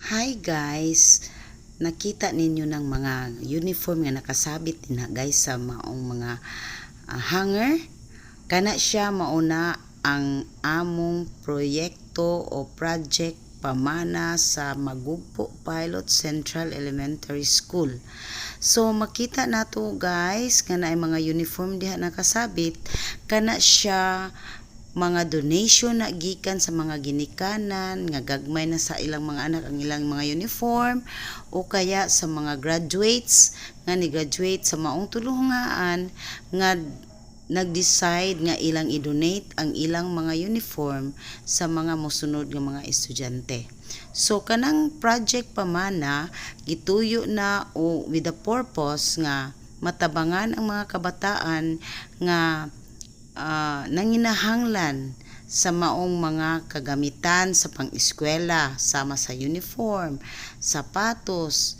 Hi guys, nakita ninyo ng mga uniform nga nakasabit din guys sa maong mga hanger. Kana siya mauna ang among proyekto o project pamana sa Magugpo Pilot Central Elementary School. So makita nato guys nga naay mga uniform diha nakasabit. Kana siya mga donation na gikan sa mga ginikanan nga gagmay na sa ilang mga anak ang ilang mga uniform o kaya sa mga graduates nga ni-graduate sa maong tulungan nga nag-decide nga ilang i-donate ang ilang mga uniform sa mga mosunod nga mga estudyante. So kanang project pamana gituyo na o with the purpose nga matabangan ang mga kabataan nga nanginahanglan sa maong mga kagamitan sa pang-eskwela sama sa uniform, sapatos,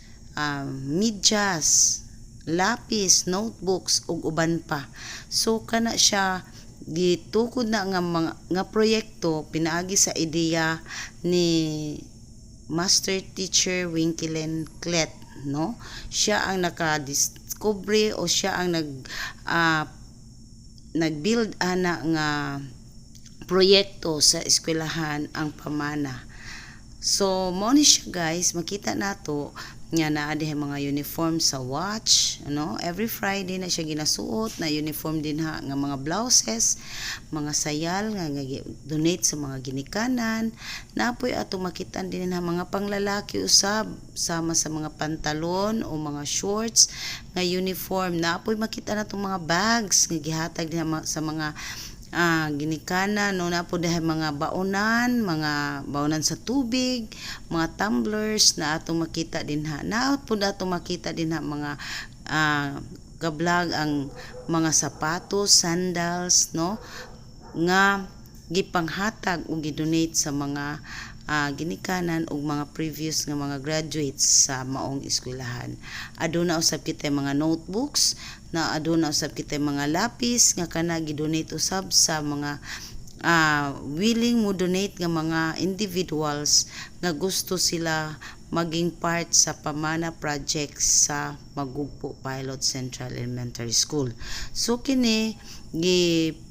medyas, lapis, notebooks ug uban pa. So kana siya gitukod na nga proyekto pinaagi sa ideya ni Master Teacher Winkelen Clet, no? Siya ang nakadiscover o siya ang nag-build ana nga proyekto sa eskwelahan ang pamana. So mo ni siya guys, makita nato nga naa diha mga uniform sa watch, ano? Every Friday na siya ginasuot na uniform din nga mga blouses, mga sayal nga donate sa mga ginikanan. Napoy ato makitaan din mga panglalaki usab sama sa mga pantalon o mga shorts nga uniform. Napoy makita natong mga bags nga gihatag din sa mga ginikanan, no? Na po dahil mga baonan sa tubig, mga tumblers na atong makita din ha. Na po atong makita din ha mga gablag ang mga sapatos, sandals, no? Nga gipanghatag o gidonate sa mga ginikanan o mga previous nga mga graduates sa maong eskwelahan. Aduna usab kita mga notebooks, na aduna usab kita mga lapis nga kana gidonate usab sa mga willing mo donate nga mga individuals nga gusto sila maging part sa pamana project sa Magugpo Pilot Central Elementary School. So kini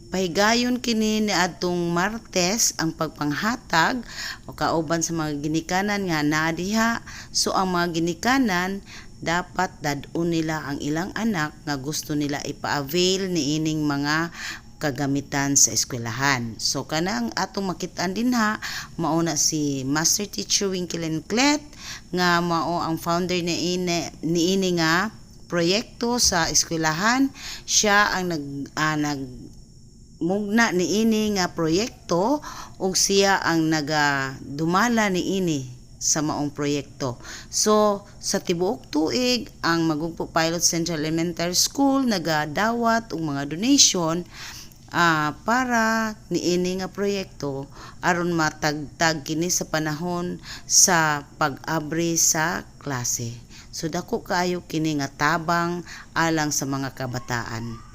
pahigayon kini ni adtong Martes ang pagpanghatag o kauban sa mga ginikanan nga naa diha. So ang mga ginikanan dapat dadun nila ang ilang anak nga gusto nila ipa-avail ni ining mga kagamitan sa eskwelahan. So kanang atong makitaan din ha, mauna si Master Teacher Winkelen Clet nga mao ang founder ni ini nga proyekto sa eskwelahan. Siya ang mugna ni ini nga proyekto ug siya ang nagadumala ni ini sa maong proyekto. So sa tibuok tuig ang Magugpo Pilot Central Elementary School nagadawat og mga donation para niini nga proyekto aron matagtag kini sa panahon sa pag-abri sa klase. So dako kaayo kini nga tabang alang sa mga kabataan.